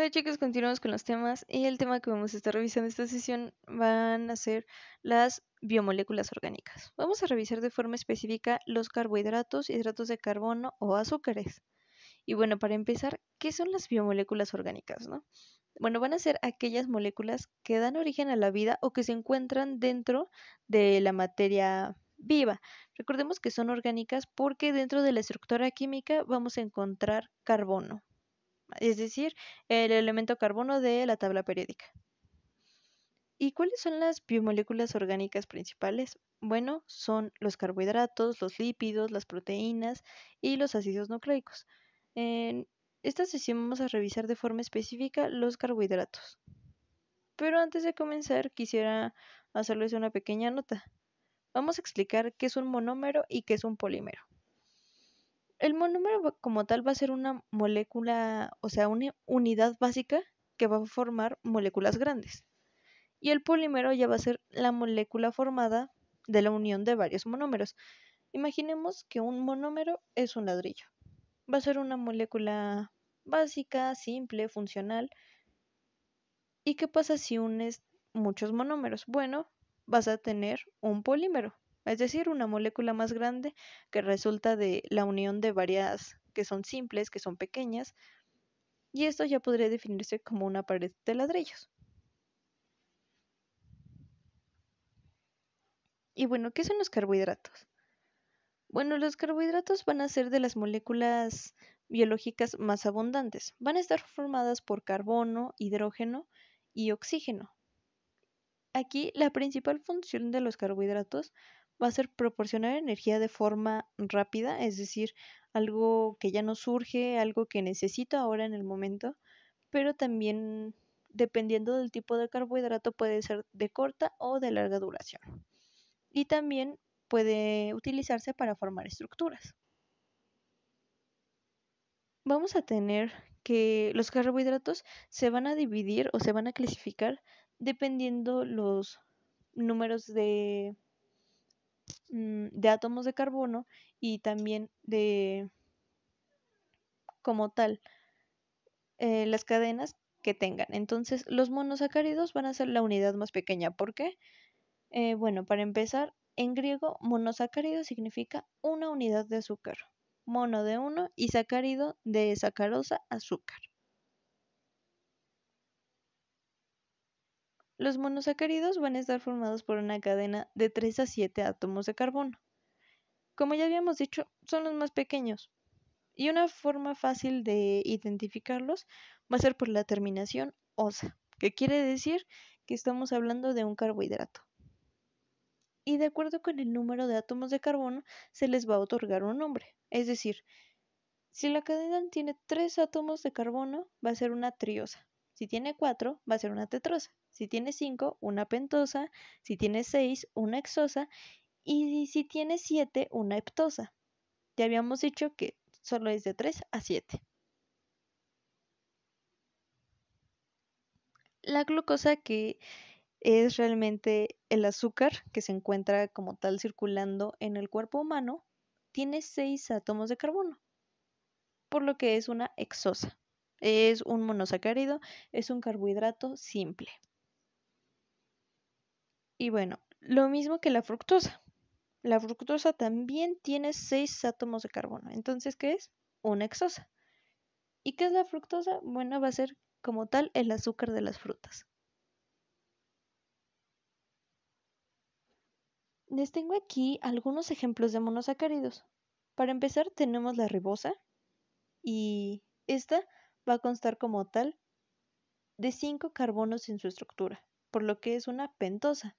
Hola chicos, continuamos con los temas y el tema que vamos a estar revisando esta sesión van a ser las biomoléculas orgánicas. Vamos a revisar de forma específica los carbohidratos, hidratos de carbono o azúcares. Y bueno, para empezar, ¿qué son las biomoléculas orgánicas, no? Bueno, van a ser aquellas moléculas que dan origen a la vida o que se encuentran dentro de la materia viva. Recordemos que son orgánicas porque dentro de la estructura química vamos a encontrar carbono, es decir, el elemento carbono de la tabla periódica. ¿Y cuáles son las biomoléculas orgánicas principales? Bueno, son los carbohidratos, los lípidos, las proteínas y los ácidos nucleicos. En esta sesión vamos a revisar de forma específica los carbohidratos. Pero antes de comenzar, quisiera hacerles una pequeña nota. Vamos a explicar qué es un monómero y qué es un polímero. El monómero como tal va a ser una molécula, o sea, una unidad básica que va a formar moléculas grandes. Y el polímero ya va a ser la molécula formada de la unión de varios monómeros. Imaginemos que un monómero es un ladrillo. Va a ser una molécula básica, simple, funcional. ¿Y qué pasa si unes muchos monómeros? Bueno, vas a tener un polímero, es decir, una molécula más grande que resulta de la unión de varias que son simples, que son pequeñas, y esto ya podría definirse como una pared de ladrillos. Y bueno, ¿qué son los carbohidratos? Bueno, los carbohidratos van a ser de las moléculas biológicas más abundantes. Van a estar formadas por carbono, hidrógeno y oxígeno. Aquí la principal función de los carbohidratos va a ser proporcionar energía de forma rápida, es decir, algo que ya no surge, algo que necesito ahora en el momento, pero también dependiendo del tipo de carbohidrato puede ser de corta o de larga duración. Y también puede utilizarse para formar estructuras. Vamos a tener que los carbohidratos se van a dividir o se van a clasificar dependiendo los números de átomos de carbono y también de, como tal, las cadenas que tengan. Entonces, los monosacáridos van a ser la unidad más pequeña. ¿Por qué? Bueno, para empezar, en griego, monosacárido significa una unidad de azúcar. Mono de uno y sacárido de sacarosa, azúcar. Los monosacáridos van a estar formados por una cadena de 3 a 7 átomos de carbono. Como ya habíamos dicho, son los más pequeños. Y una forma fácil de identificarlos va a ser por la terminación osa, que quiere decir que estamos hablando de un carbohidrato. Y de acuerdo con el número de átomos de carbono, se les va a otorgar un nombre. Es decir, si la cadena tiene 3 átomos de carbono, va a ser una triosa. Si tiene 4, va a ser una tetrosa. Si tiene 5, una pentosa. Si tiene 6, una hexosa. Y si tiene 7, una heptosa. Ya habíamos dicho que solo es de 3 a 7. La glucosa, que es realmente el azúcar que se encuentra como tal circulando en el cuerpo humano, tiene 6 átomos de carbono, por lo que es una hexosa. Es un monosacárido, es un carbohidrato simple. Y bueno, lo mismo que la fructosa. La fructosa también tiene 6 átomos de carbono. Entonces, ¿qué es? Una hexosa. ¿Y qué es la fructosa? Bueno, va a ser como tal el azúcar de las frutas. Les tengo aquí algunos ejemplos de monosacáridos. Para empezar, tenemos la ribosa y esta va a constar como tal de 5 carbonos en su estructura, por lo que es una pentosa.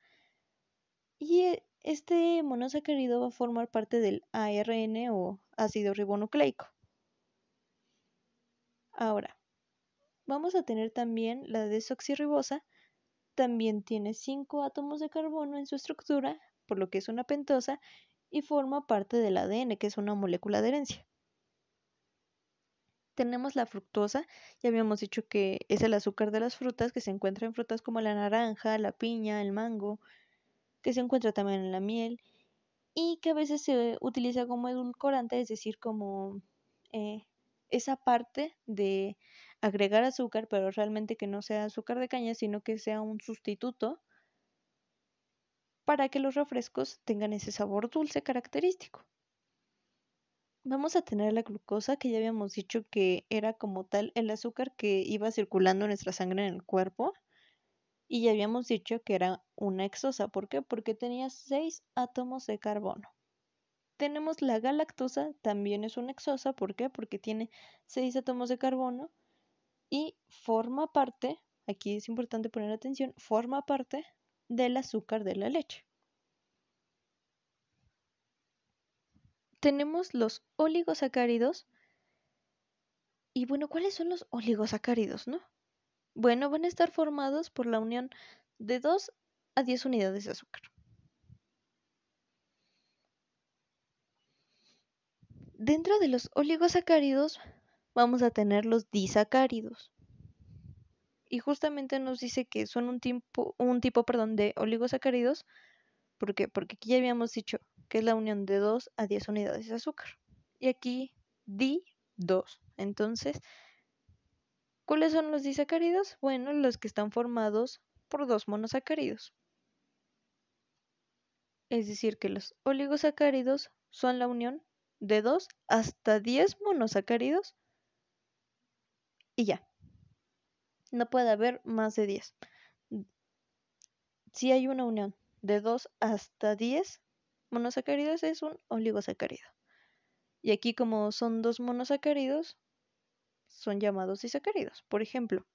Y este monosacárido va a formar parte del ARN o ácido ribonucleico. Ahora, vamos a tener también la desoxirribosa. También tiene 5 átomos de carbono en su estructura, por lo que es una pentosa, y forma parte del ADN, que es una molécula de herencia. Tenemos la fructosa, ya habíamos dicho que es el azúcar de las frutas, que se encuentra en frutas como la naranja, la piña, el mango, que se encuentra también en la miel y que a veces se utiliza como edulcorante, es decir, como esa parte de agregar azúcar, pero realmente que no sea azúcar de caña, sino que sea un sustituto para que los refrescos tengan ese sabor dulce característico. Vamos a tener la glucosa, que ya habíamos dicho que era como tal el azúcar que iba circulando en nuestra sangre en el cuerpo. Y ya habíamos dicho que era una hexosa. ¿Por qué? Porque tenía 6 átomos de carbono. Tenemos la galactosa, también es una hexosa. ¿Por qué? Porque tiene 6 átomos de carbono y forma parte, aquí es importante poner atención, forma parte del azúcar de la leche. Tenemos los oligosacáridos. Y bueno, ¿cuáles son los oligosacáridos, no? Bueno, van a estar formados por la unión de 2 a 10 unidades de azúcar. Dentro de los oligosacáridos vamos a tener los disacáridos. Y justamente nos dice que son un tipo de oligosacáridos. ¿Por qué? Porque aquí ya habíamos dicho que es la unión de 2 a 10 unidades de azúcar. Y aquí di 2. Entonces, ¿cuáles son los disacáridos? Bueno, los que están formados por 2 monosacáridos. Es decir, que los oligosacáridos son la unión de 2 hasta 10 monosacáridos y ya. No puede haber más de 10. Si hay una unión de 2 hasta 10 monosacáridos, es un oligosacárido. Y aquí, como son 2 monosacáridos, son llamados disacáridos. Por ejemplo,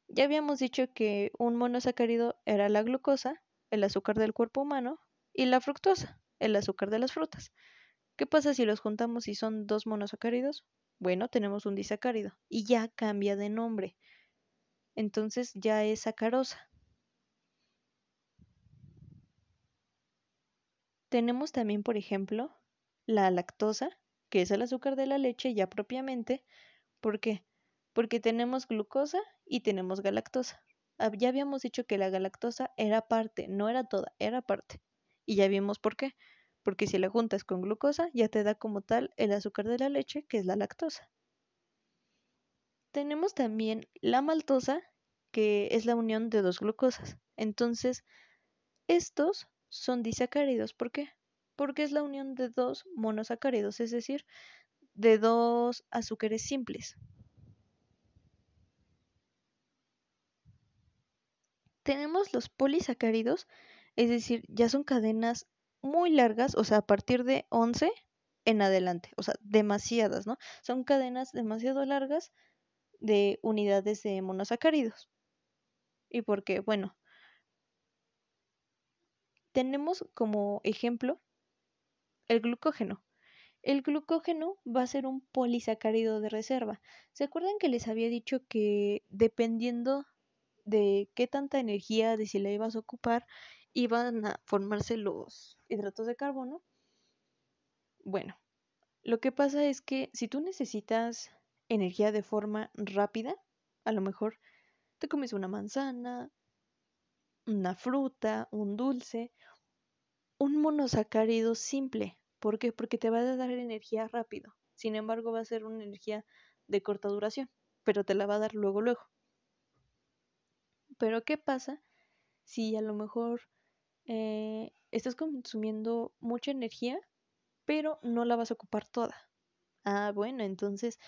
ya habíamos dicho que un monosacárido era la glucosa, el azúcar del cuerpo humano, y la fructosa, el azúcar de las frutas. ¿Qué pasa si los juntamos y son 2 monosacáridos? Bueno, tenemos un disacárido y ya cambia de nombre. Entonces ya es sacarosa. Tenemos también, por ejemplo, la lactosa, que es el azúcar de la leche ya propiamente. ¿Por qué? Porque tenemos glucosa y tenemos galactosa. Ya habíamos dicho que la galactosa era parte, no era toda, era parte. Y ya vimos por qué. Porque si la juntas con glucosa, ya te da como tal el azúcar de la leche, que es la lactosa. Tenemos también la maltosa, que es la unión de 2 glucosas. Entonces, estos son disacáridos. ¿Por qué? Porque es la unión de 2 monosacáridos, es decir, de 2 azúcares simples. Tenemos los polisacáridos, es decir, ya son cadenas muy largas, o sea, a partir de 11 en adelante, o sea, demasiadas, ¿no? Son cadenas demasiado largas de unidades de monosacáridos. ¿Y por qué? Bueno, tenemos como ejemplo el glucógeno. El glucógeno va a ser un polisacárido de reserva. ¿Se acuerdan que les había dicho que dependiendo de qué tanta energía, de si la ibas a ocupar, iban a formarse los hidratos de carbono? Bueno, lo que pasa es que si tú necesitas energía de forma rápida, a lo mejor te comes una manzana, una fruta, un dulce, un monosacárido simple. ¿Por qué? Porque te va a dar energía rápido. Sin embargo, va a ser una energía de corta duración, pero te la va a dar luego, luego. Pero ¿qué pasa si a lo mejor estás consumiendo mucha energía, pero no la vas a ocupar toda? Ah, bueno, entonces,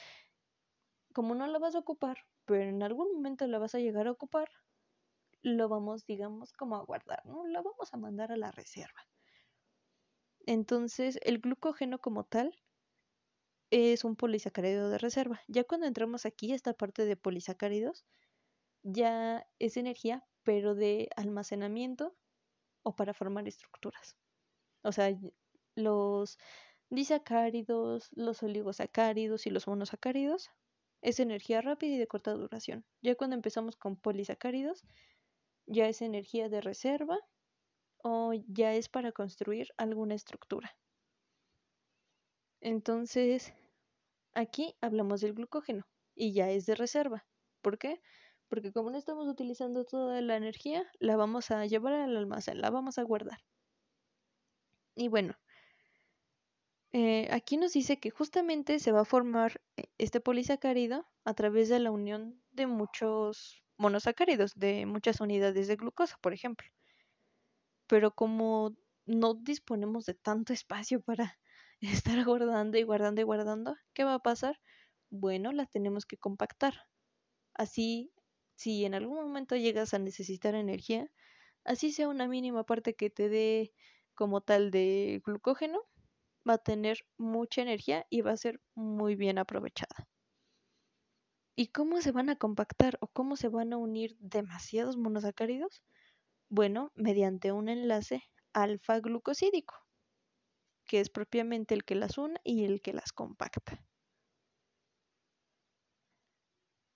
como no la vas a ocupar, pero en algún momento la vas a llegar a ocupar, lo vamos, digamos, como a guardar, ¿no? Lo vamos a mandar a la reserva. Entonces, el glucógeno como tal es un polisacárido de reserva. Ya cuando entramos aquí, esta parte de polisacáridos, ya es energía, pero de almacenamiento o para formar estructuras. O sea, los disacáridos, los oligosacáridos y los monosacáridos es energía rápida y de corta duración. Ya cuando empezamos con polisacáridos, ya es energía de reserva o ya es para construir alguna estructura. Entonces, aquí hablamos del glucógeno y ya es de reserva. ¿Por qué? Porque como no estamos utilizando toda la energía, la vamos a llevar al almacén, la vamos a guardar. Y bueno, Aquí nos dice que justamente se va a formar este polisacárido a través de la unión de muchos monosacáridos, de muchas unidades de glucosa, por ejemplo. Pero como no disponemos de tanto espacio para estar guardando y guardando y guardando, ¿qué va a pasar? Bueno, la tenemos que compactar. Así, si en algún momento llegas a necesitar energía, así sea una mínima parte que te dé como tal de glucógeno, va a tener mucha energía y va a ser muy bien aprovechada. ¿Y cómo se van a compactar o cómo se van a unir demasiados monosacáridos? Bueno, mediante un enlace alfa-glucosídico, que es propiamente el que las une y el que las compacta.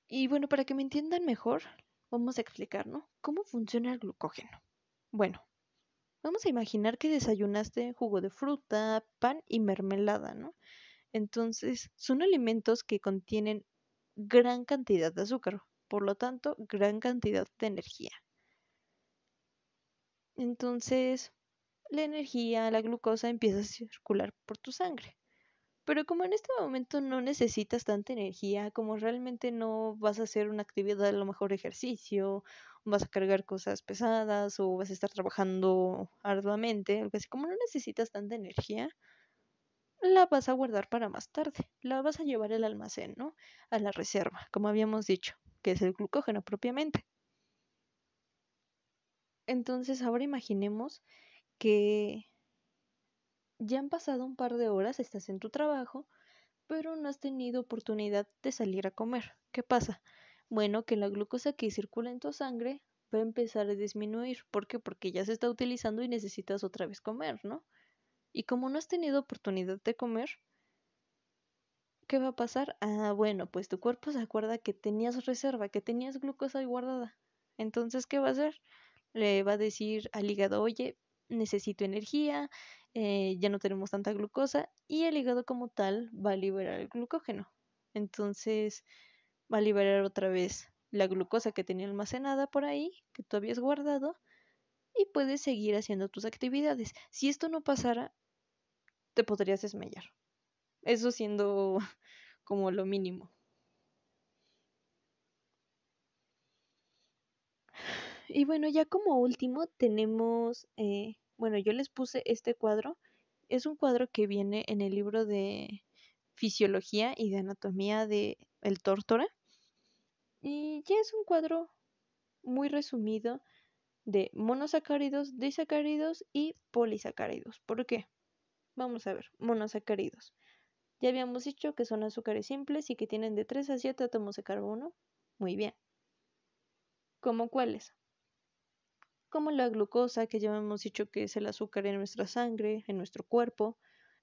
Y bueno, para que me entiendan mejor, vamos a explicar, ¿no? ¿Cómo funciona el glucógeno? Bueno, vamos a imaginar que desayunaste jugo de fruta, pan y mermelada, ¿no? Entonces, son alimentos que contienen gran cantidad de azúcar, por lo tanto, gran cantidad de energía. Entonces, la energía, la glucosa empieza a circular por tu sangre. Pero como en este momento no necesitas tanta energía, como realmente no vas a hacer una actividad, a lo mejor ejercicio, vas a cargar cosas pesadas o vas a estar trabajando arduamente, algo así, como no necesitas tanta energía, la vas a guardar para más tarde, la vas a llevar al almacén, ¿no? A la reserva, como habíamos dicho, que es el glucógeno propiamente. Entonces ahora imaginemos que ya han pasado un par de horas, estás en tu trabajo, pero no has tenido oportunidad de salir a comer. ¿Qué pasa? Bueno, que la glucosa que circula en tu sangre va a empezar a disminuir. ¿Por qué? Porque ya se está utilizando y necesitas otra vez comer, ¿no? Y como no has tenido oportunidad de comer, ¿qué va a pasar? Ah, bueno, pues tu cuerpo se acuerda que tenías reserva, que tenías glucosa ahí guardada. Entonces, ¿qué va a hacer? Le va a decir al hígado, oye, necesito energía, ya no tenemos tanta glucosa, y el hígado como tal va a liberar el glucógeno. Entonces, va a liberar otra vez la glucosa que tenía almacenada por ahí, que tú habías guardado, y puedes seguir haciendo tus actividades. Si esto no pasara, te podrías desmayar. Eso siendo como lo mínimo. Y bueno, ya como último tenemos, bueno, yo les puse este cuadro. Es un cuadro que viene en el libro de Fisiología y de Anatomía de El Tórtora. Y ya es un cuadro muy resumido de monosacáridos, disacáridos y polisacáridos. ¿Por qué? Vamos a ver, monosacáridos. Ya habíamos dicho que son azúcares simples y que tienen de 3 a 7 átomos de carbono. Muy bien. ¿Cómo cuáles? Como la glucosa, que ya hemos dicho que es el azúcar en nuestra sangre, en nuestro cuerpo,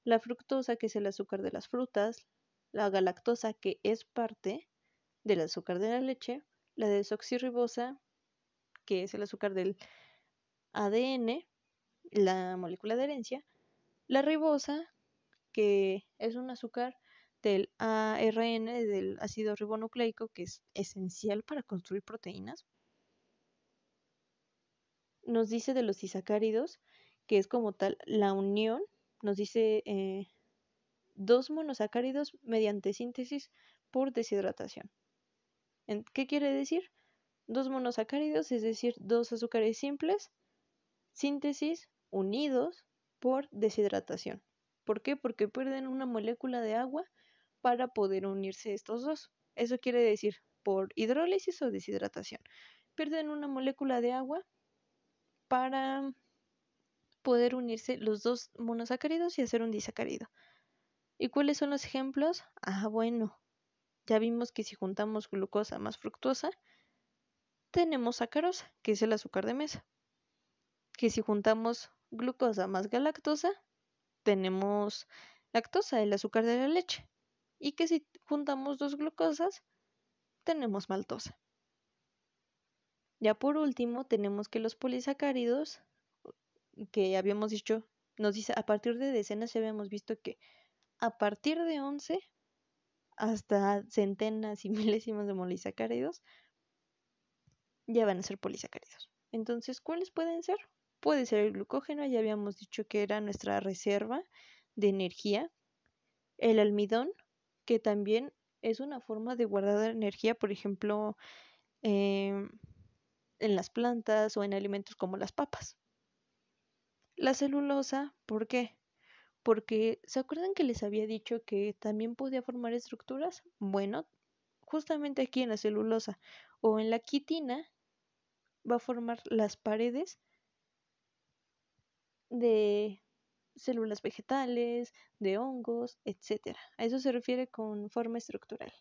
la fructosa, que es el azúcar de las frutas, la galactosa, que es parte del azúcar de la leche, la desoxirribosa, que es el azúcar del ADN, la molécula de herencia, la ribosa, que es un azúcar del ARN, del ácido ribonucleico, que es esencial para construir proteínas. Nos dice de los disacáridos, que es como tal la unión, nos dice dos monosacáridos mediante síntesis por deshidratación. ¿Qué quiere decir? Dos monosacáridos, es decir, dos azúcares simples, síntesis unidos por deshidratación. ¿Por qué? Porque pierden una molécula de agua para poder unirse estos dos. Eso quiere decir por hidrólisis o deshidratación. Pierden una molécula de agua para poder unirse los dos monosacáridos y hacer un disacárido. ¿Y cuáles son los ejemplos? Ah, bueno, ya vimos que si juntamos glucosa más fructosa, tenemos sacarosa, que es el azúcar de mesa. Que si juntamos glucosa más galactosa, tenemos lactosa, el azúcar de la leche. Y que si juntamos dos glucosas, tenemos maltosa. Ya por último, tenemos que los polisacáridos, que habíamos dicho, nos dice a partir de decenas, ya habíamos visto que a partir de 11 hasta centenas y milésimas de molisacáridos ya van a ser polisacáridos. Entonces, ¿cuáles pueden ser? Puede ser el glucógeno, ya habíamos dicho que era nuestra reserva de energía, El almidón, que también es una forma de guardar energía, por ejemplo, em, en las plantas o en alimentos como las papas. La celulosa, ¿por qué? Porque, ¿se acuerdan que les había dicho que también podía formar estructuras? Bueno, justamente aquí en la celulosa o en la quitina va a formar las paredes de células vegetales, de hongos, etcétera. A eso se refiere con forma estructural.